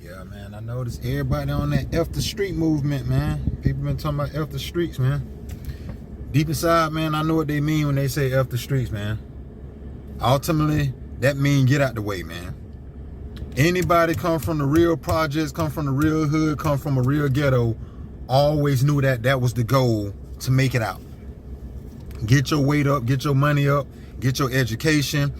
Yeah, man, I noticed everybody on that F the street movement, man. People been talking about F the streets, man. Deep inside, man, I know what they mean when they say F the streets, man. Ultimately, that means get out the way, man. Anybody come from the real projects, come from the real hood, come from a real ghetto, always knew that that was the goal to make it out. Get your weight up, get your money up, get your education,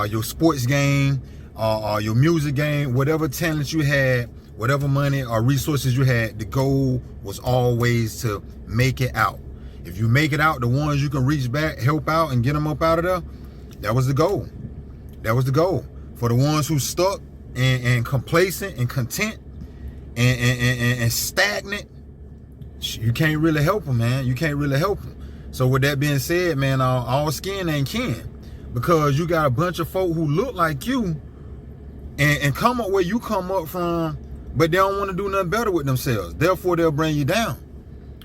your sports game, your music game, whatever talent you had, whatever money or resources you had, the goal was always to make it out. If you make it out, the ones you can reach back, help out, and get them up out of there, that was the goal. That was the goal. For the ones who stuck and complacent and content and stagnant, you can't really help them, man. You can't really help them. So with that being said, man, all skin ain't kin, because you got a bunch of folk who look like you and come up where you come up from, but they don't want to do nothing better with themselves. Therefore, they'll bring you down.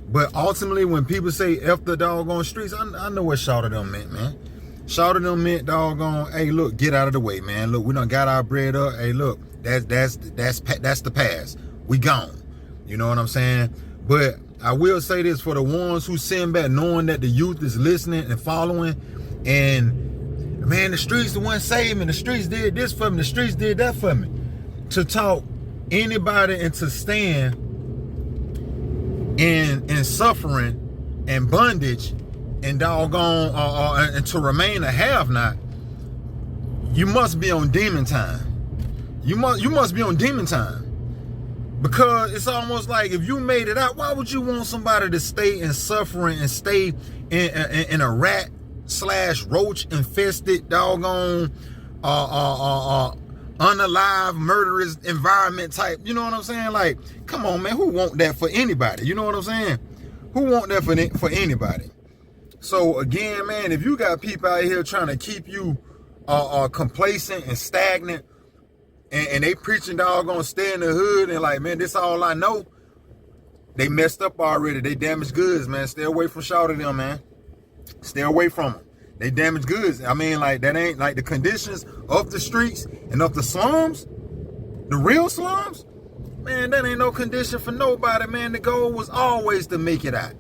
But ultimately, when people say F the doggone streets, I know what shout of them meant, man. Shout of them meant doggone, hey, look, get out of the way, man. Look, we done got our bread up. Hey, look, that's the past. We gone. You know what I'm saying? But I will say this for the ones who send back knowing that the youth is listening and following, and man, the streets the one saved me, the streets did this for me, the streets did that for me. To talk anybody into stand in suffering and bondage and doggone and to remain a have-not, you must be on demon time. You must be on demon time. Because it's almost like if you made it out, why would you want somebody to stay in suffering and stay in a rat / roach infested doggone unalive murderous environment type? You know what I'm saying? Like, come on, man, who want that for anybody? You know what I'm saying? Who want that for anybody? So again, man, if you got people out here trying to keep you complacent and stagnant, and they preaching doggone stay in the hood and like, man, this all I know, they messed up already. They damaged goods, man. Stay away from shouting them, man. Stay away from them. They damaged goods. I mean, like, that ain't like the conditions of the streets and of the slums, the real slums, man, that ain't no condition for nobody, man. The goal was always to make it out.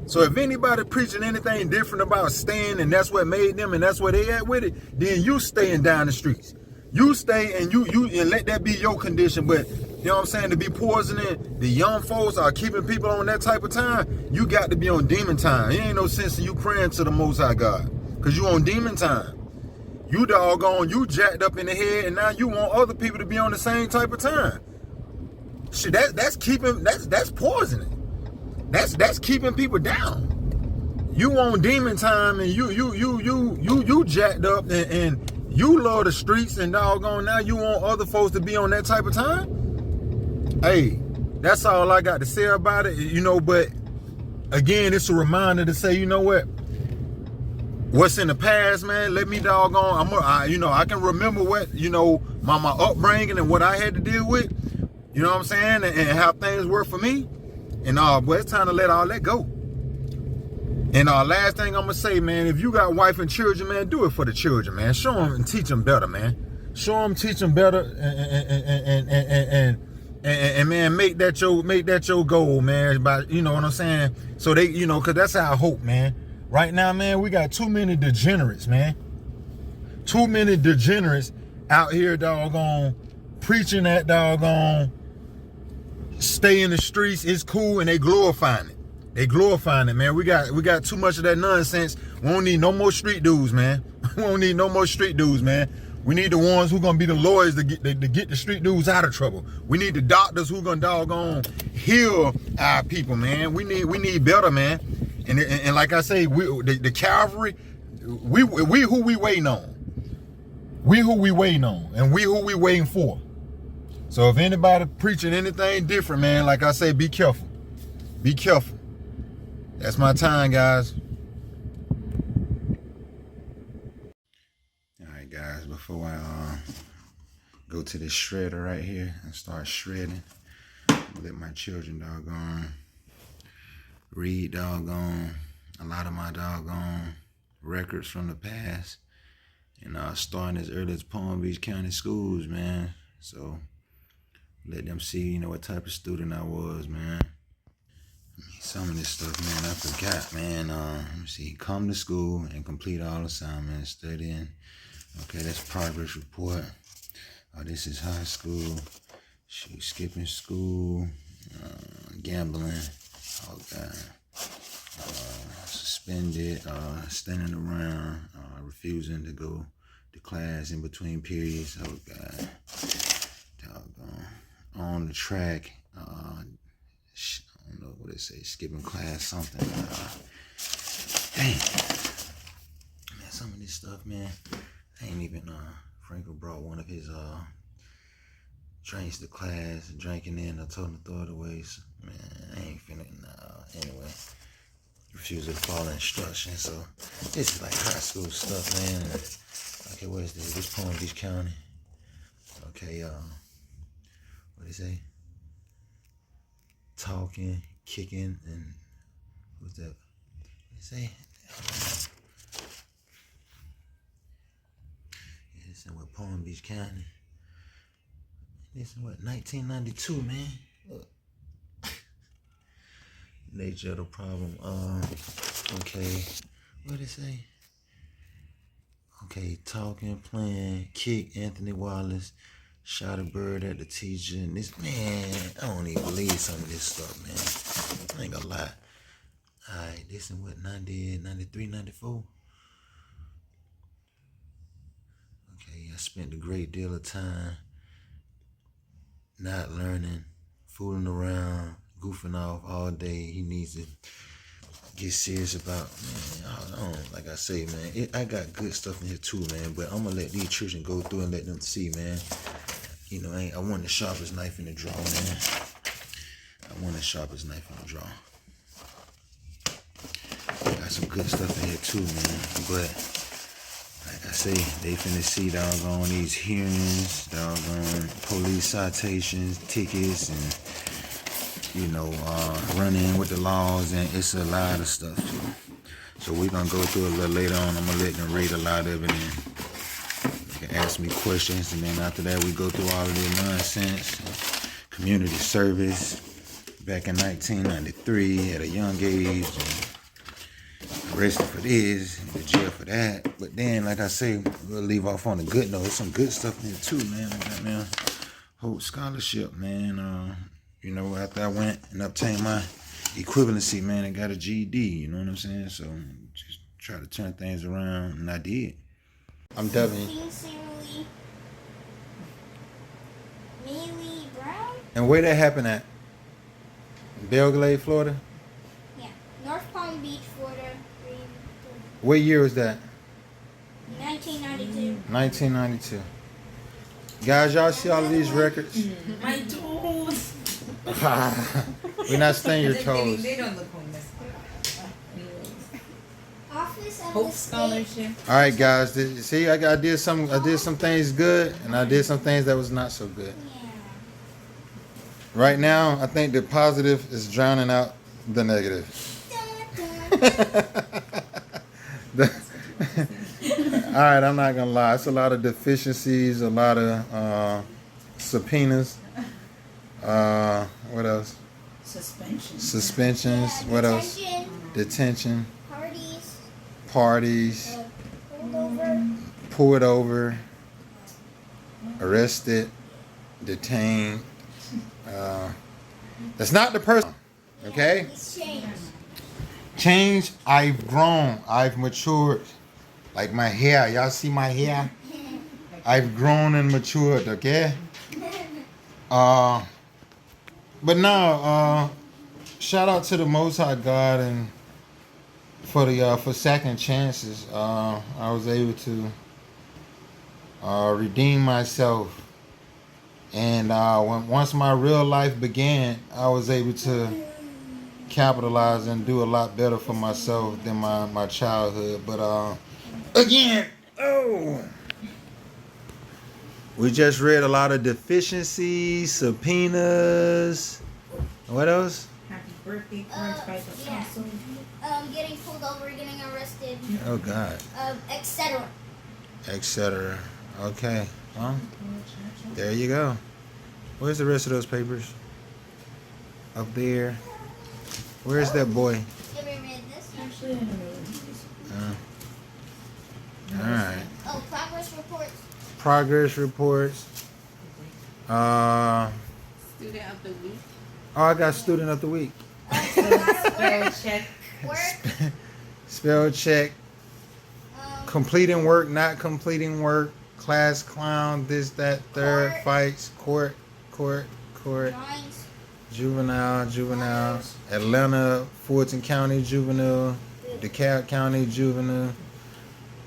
So if anybody preaching anything different about staying and that's what made them and that's where they at with it, then you staying down the streets. You stay and you and let that be your condition. But you know what I'm saying, to be poisoning the young folks or keeping people on that type of time, you got to be on demon time. It ain't no sense in you praying to the Most High God, because you on demon time. You doggone, you jacked up in the head, and now you want other people to be on the same type of time. Shit, that's poisoning. That's keeping people down. You on demon time, and you jacked up and you love the streets, and doggone now you want other folks to be on that type of time? Hey, that's all I got to say about it, you know. But again, it's a reminder to say, you know what? What's in the past, man, let me doggone, I can remember what, you know, my upbringing and what I had to deal with, you know what I'm saying, and how things were for me. And but it's time to let all that go. And last thing I'm gonna say, man, if you got wife and children, man, do it for the children, man. Show them and teach them better, man. Show them, teach them better, and man, make that your goal, man. By, you know what I'm saying? So they, you know, cause that's our hope, man. Right now, man, we got too many degenerates, man. Too many degenerates out here, doggone, preaching that doggone stay in the streets is cool, and they glorifying it. They glorifying it, man. We got too much of that nonsense. We don't need no more street dudes, man. We don't need no more street dudes, man. We need the ones who gonna be the lawyers to get the street dudes out of trouble. We need the doctors who gonna doggone heal our people, man. We need better, man. And like I say, the cavalry, we who we waiting on. We who we waiting on, and we who we waiting for. So if anybody preaching anything different, man, like I say, be careful. Be careful. That's my time, guys. All right, guys, before I go to this shredder right here and start shredding, let my children doggone read doggone a lot of my doggone records from the past, and starting as early as Palm Beach County schools, man. So Let them see, you know, what type of student I was, man. Some of this stuff, man, I forgot, man. Let me see. Come to school and complete all assignments. Studying. Okay, that's progress report. This is high school. Shoot, skipping school. Gambling. Oh, God. Suspended. Standing around. Refusing to go to class in between periods. Oh, God. Doggone. On the track. I don't know what it say. Skipping class, something. Dang. Man, some of this stuff, man. I ain't even, Franco brought one of his, drinks to class, drinking in. I told him to throw it away. So, man, I ain't finna, anyway. Refused to follow instructions. So, this is like high school stuff, man. Okay, what is this? This Palm Beach County. Okay, what do you say? Talking, kicking, and what's that? What do you say? Yeah, this is what Palm Beach County. This is what 1992, man. Look. Nature of the problem. Okay, what did it say? Okay, talking, playing, kick Anthony Wallace. Shot a bird at the teacher, and this, man, I don't even believe some of this stuff, man. I ain't gonna lie. Alright, this is what, 90, 93, 94? Okay, I spent a great deal of time not learning, fooling around, goofing off all day. He needs to get serious about, man, I don't, like I say, man, I got good stuff in here too, man, but I'm gonna let these children go through and let them see, man. You know, I want the sharpest knife in the drawer, man. I want the sharpest knife in the drawer. Got some good stuff in here too, man. But, like I say, they finna see doggone these hearings, doggone police citations, tickets, and, you know, running with the laws, and it's a lot of stuff too. So we're gonna go through a little later on. I'm gonna let them read a lot of it and ask me questions, and then after that we go through all of the nonsense. Community service back in 1993 at a young age, arrested for this, in the jail for that. But then, like I say, we'll leave off on a good note. There's some good stuff in here too, man. I got me a Hope Scholarship, man. You know, after I went and obtained my equivalency, man, I got a GED, you know what I'm saying? So just try to turn things around, and I did. I'm Devin. Millie Brown? And where that happened at? Belglade, Florida? Yeah. North Palm Beach, Florida. What year was that? 1992. 1992. Guys, y'all see all of these records? My toes. We're not staying your toes. They don't look homeless. Office of Hope the State. Scholarship. All right, guys. See, I did some things good, and I did some things that was not so good. Yeah. Right now, I think the positive is drowning out the negative. All right, I'm not gonna lie. It's a lot of deficiencies, a lot of subpoenas. What else? Suspensions. Yeah, What else? detention, Detention. Parties. Parties. Pulled over. Arrested. Detained. That's not the person. Okay? It's changed. Change. I've grown. I've matured. Like my hair. Y'all see my hair? I've grown and matured. Okay? But now, shout out to the Most High God and for second chances. I was able to redeem myself, and once my real life began, I was able to capitalize and do a lot better for myself than my childhood. But again, we just read a lot of deficiencies, subpoenas. What else? Happy birthday, cards by the Yeah. council. Getting pulled over, getting arrested, Oh God, etc. etc. Okay, well, there you go. Where's the rest of those papers? Up there. Where's that boy? Have we read this? Actually, I don't know. Alright. Oh, progress reports. Progress reports. Student of the week. Oh, I got student of the week. Spell check. Work. Spell check. Completing work, not completing work. Class clown, this, that, third, Court. fights, court. Drawings. Juvenile. Atlanta, Fulton County juvenile. DeKalb County juvenile.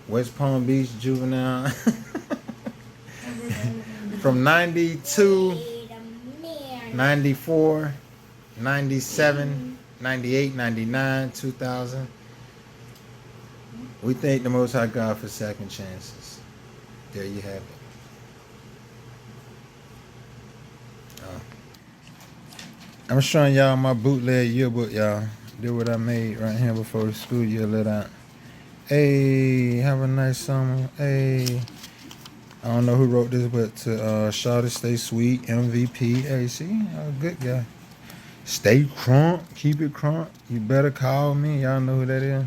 West Palm Beach juvenile. From 92, Wait a minute. 94, 97, 98, 99, 2000. We thank the Most High God for second chances. There you have it. I'm showing y'all my bootleg yearbook, y'all. Did what I made right here before the school year let out. Hey, have a nice summer. Hey. I don't know who wrote this, but to Shawty Stay Sweet, MVP. Hey, see? A good guy. Stay crunk. Keep it crunk. You better call me. Y'all know who that is.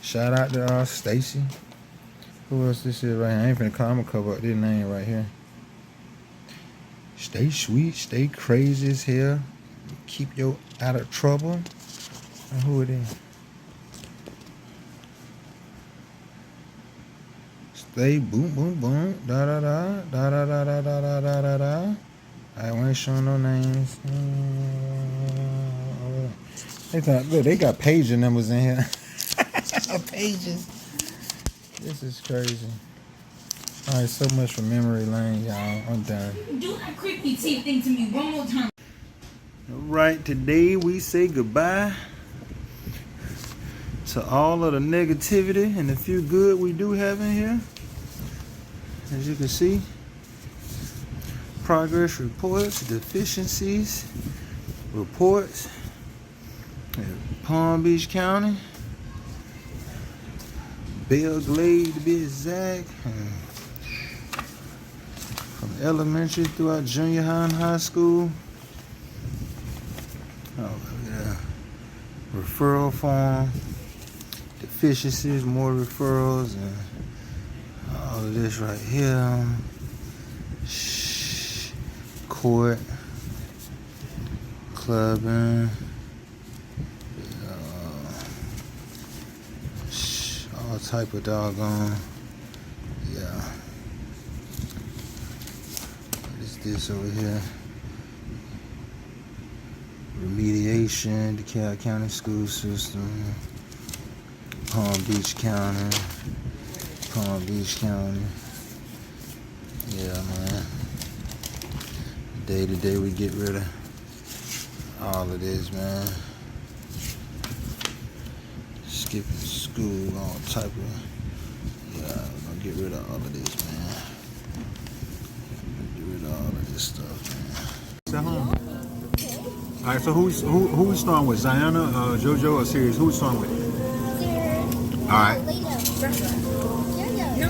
Shout out to Stacy. Who else this is right here? I ain't finna call. I'm gonna cover up this name right here. Stay sweet. Stay crazy as hell. Keep you out of trouble. And who it is? Stay boom boom boom da da da da da da da da da da da da. I ain't showing no names. They got pager numbers in here. Pages. This is crazy. All right, so much for memory lane, y'all. I'm done. Do that creepy teeth thing to me one more time. All right, today we say goodbye to all of the negativity and the few good we do have in here. As you can see, progress reports, deficiencies, reports in Palm Beach County, Belle Glade to be exact, from elementary throughout junior high and high school. Oh yeah, referral form, deficiencies, more referrals, and all of this right here. Court, clubbing, all type of doggone, yeah. What is this over here? Remediation, DeKalb County School System, Palm Beach County. Yeah, man. Day to day we get rid of all of this, man. Skipping school, all type of, yeah, we're gonna get rid of all of this, man. Get rid of all of this stuff, man. All right, so who we starting with? Ziana, JoJo, or Sirius? Who we starting with? All right.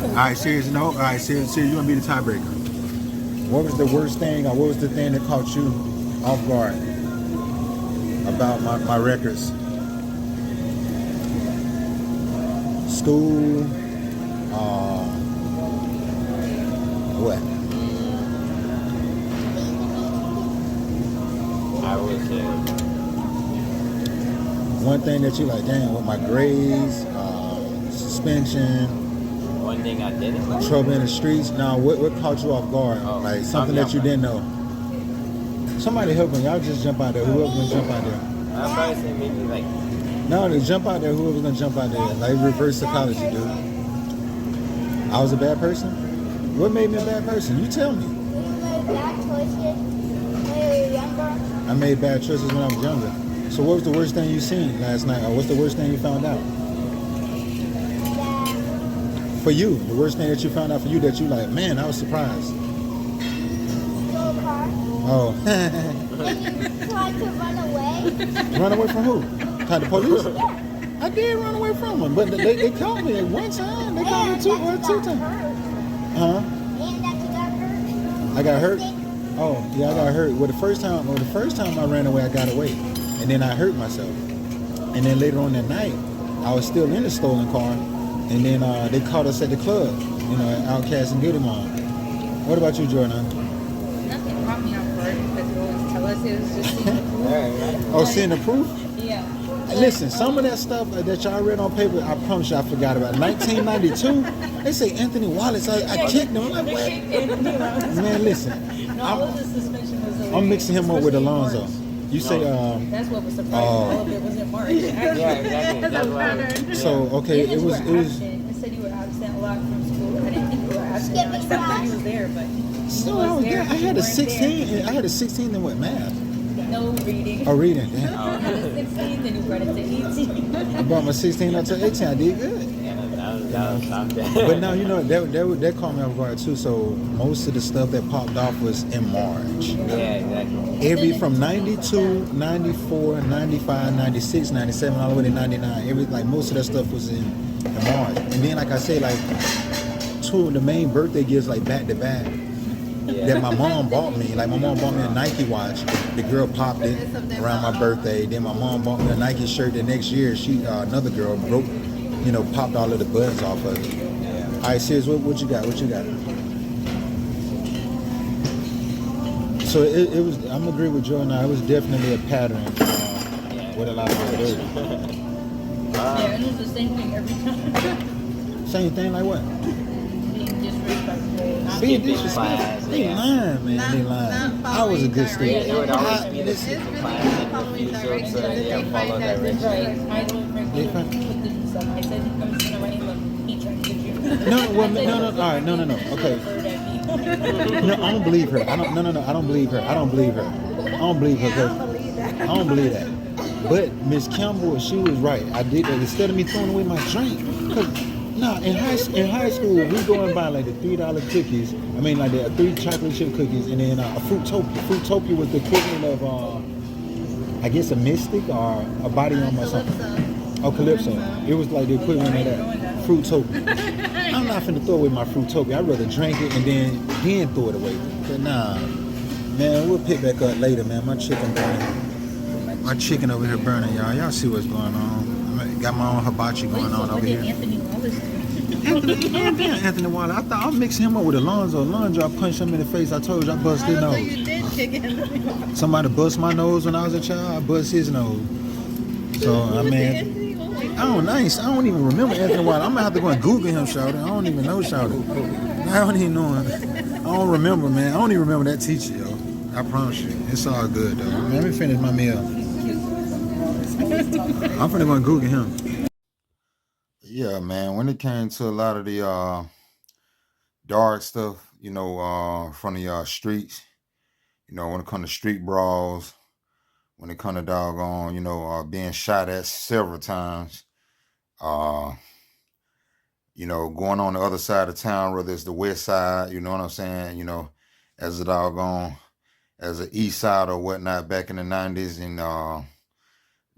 All right, Sirius, no. All right, Sirius, you're gonna be the tiebreaker. What was the worst thing, or what was the thing that caught you off guard about my records? School, what? I would say One thing that you like, damn, with my grades, suspension, one thing I didn't like. trouble in the streets. Now, what caught you off guard? Oh, Like something that you didn't know. Somebody help me. Y'all just jump out there. Whoever's gonna jump out there. I'd probably say maybe like No, they jump out there. Whoever's gonna jump out there. Like reverse psychology, dude. I was a bad person? What made me a bad person? You tell me. We made bad choices when we were younger. I made bad choices when I was younger. So what was the worst thing you seen last night? Or what's the worst thing you found out? That For you, the worst thing that you found out for you that you like, man, I was surprised. stole a car. Oh. And you tried to run away. Run away from who? Tried the police? Yeah. I did run away from them, but they called me one time. They called me two times. Hurt. Huh? And that you got hurt. I got hurt? Oh, yeah, I got hurt. Well, the first time I ran away, I got away, and then I hurt myself. And then later on that night, I was still in the stolen car, and then they caught us at the club, at Outcast and Goody Mom. What about you, Jordan? Nothing caught me off guard because they always tell us it was just seeing the proof. Oh, seeing the proof? Yeah. Listen, some of that stuff that y'all read on paper, I promise you I forgot about. 1992, they say Anthony Wallace. I kicked him. I'm like, what? Man, listen. No, all of the suspension was hilarious, I'm mixing him up with especially Alonzo. March. You say, That's what was surprising. All of it was in March. Yeah, exactly. That's why. so okay, Even it was. It said you were absent a lot from school. I didn't think you were absent. Skip me Except that class. he was there, but So he I was was there. there. I but had you a weren't 16. I had a 16 in what math? there. No reading. Oh, reading. Damn. I had a 16, then you brought it to 18. I brought my 16 up to 18. I did good. Yeah, that was something. But now that caught me off guard too. So most of the stuff that popped off was in March. Yeah, exactly. From 92, 94, 95, 96, 97, all the way to 99. Most of that stuff was in March. And then, like I say, like two of the main birthday gifts, like back to back, that my mom bought me. Like my mom bought me a Nike watch. The girl popped it around my birthday. Then my mom bought me a Nike shirt. The next year, another girl popped all of the buttons off of it. All right, sis, what you got? What you got? So it was. I'm agree with Joe now. It was definitely a pattern with a lot of people do. Yeah, and it was the same thing every time. Same thing, like what? Being disrespectful. Not Being giving disrespectful. class, They yeah. lying, man. They lying. I was a good student. It would always be the Listen, skipping class and refusal to follow directions. Right. I don't frankly They find- put this and stuff. I said he comes in the right look. He tried to get you. No, well, no. All right, no. Okay. No, I don't believe her. I don't believe her. I don't believe her. 'cause I don't believe that. But Miss Campbell, she was right. I did that instead of me throwing away my drink. In high school, we go and buy like the $3 cookies. I mean, like the 3 chocolate chip cookies, and then a Fruitopia. Fruitopia was the equivalent of, I guess, a Mystic or a Body Armor or something. Oh, Calypso. It was like the equivalent of that. Fruitopia. I'm not finna throw away my Fruitopia. I'd rather drink it and then throw it away. But nah, man, we'll pick back up later, man. My chicken burning. My chicken over here burning, y'all. Y'all see what's going on. I got my own hibachi going on over here. Anthony Wallace. Anthony Wallace. I thought I'll mix him up with Alonzo. Alonzo, I punched him in the face. I told you I bust his nose. You did chicken. Somebody bust my nose when I was a child. I bust his nose. So I mean, I don't even remember Anthony Wallace. I'm gonna have to go and Google him, shouting. I don't even know shouting. I don't even know him. I don't remember, man. I don't even remember that teacher, yo. I promise you, it's all good though. Man, let me finish my meal. I'm finna go and Google him. Yeah, man. When it came to a lot of the dark stuff, from the streets, when it comes to street brawls, when it comes to doggone, being shot at several times, going on the other side of town, whether it's the west side, you know what I'm saying, as a doggone, as an east side or whatnot back in the 90s, and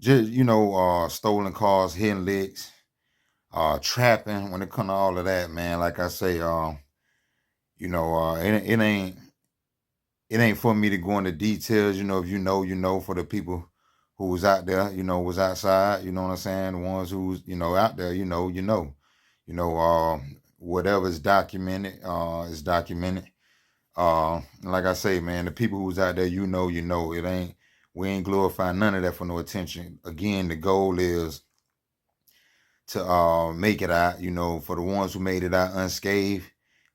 just, stolen cars, hitting licks, trapping, when it comes to all of that, man, like I say, it ain't for me to go into details, if for the people who was out there, was outside, you know what I'm saying? The ones who's, out there, whatever's documented, is documented. Like I say, man, the people who's out there, we ain't glorifying none of that for no attention. Again, the goal is to make it out, for the ones who made it out unscathed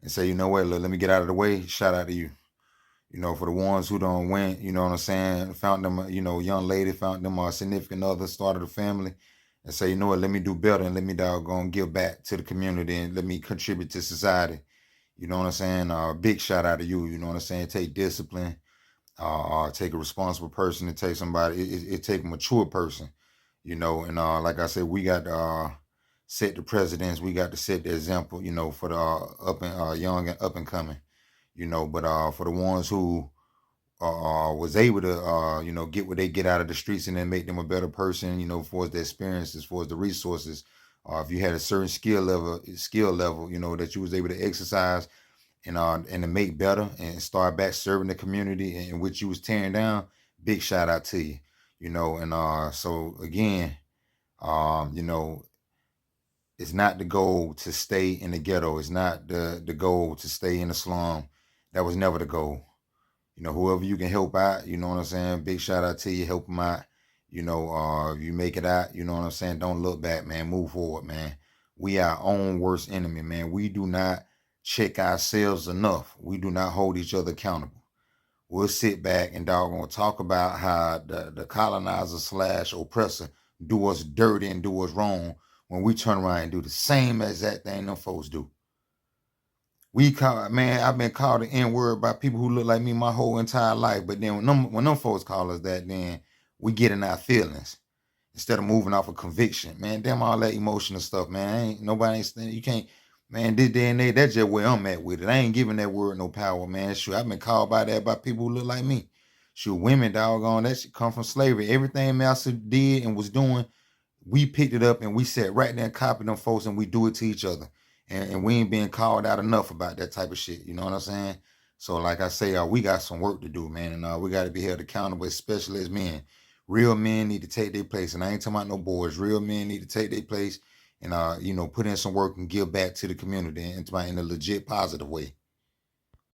and say, you know what, let me get out of the way, shout out to you. For the ones who don't went, you know what I'm saying, found them, young lady, found them a significant other, started a family, and say, you know what, let me do better and let me doggone give back to the community and let me contribute to society. You know what I'm saying? Big shout out to you, you know what I'm saying? Take discipline, take a responsible person, and take somebody, it take a mature person, and like I said, we got to set the precedence, we got to set the example, for the young and up and coming. But for the ones who was able to, get what they get out of the streets and then make them a better person, as far as the experience, as far as the resources, if you had a certain skill level, that you was able to exercise and to make better and start back serving the community in which you was tearing down. Big shout out to you, you know. And so again, you know, it's not the goal to stay in the ghetto. It's not the goal to stay in the slum. That was never the goal. You know, whoever you can help out, you know what I'm saying? Big shout out to you, help them out. You know, you make it out, you know what I'm saying? Don't look back, man. Move forward, man. We are our own worst enemy, man. We do not check ourselves enough. We do not hold each other accountable. We'll sit back and doggone talk about how the colonizer / oppressor do us dirty and do us wrong when we turn around and do the same exact thing them folks do. I've been called the N-word by people who look like me my whole entire life. But then when them folks call us that, then we get in our feelings instead of moving off of conviction. Man, damn all that emotional stuff, man. You can't, man, this day and age, that's just where I'm at with it. I ain't giving that word no power, man. Sure, I've been called by that by people who look like me. Sure, women, doggone, that shit come from slavery. Everything Master did and was doing, we picked it up and we sat right there and copied them folks and we do it to each other. And we ain't being called out enough about that type of shit. You know what I'm saying? So like I say, we got some work to do, man. And we got to be held accountable, especially as men. Real men need to take their place. And I ain't talking about no boys. Real men need to take their place and, you know, put in some work and give back to the community and in a legit positive way.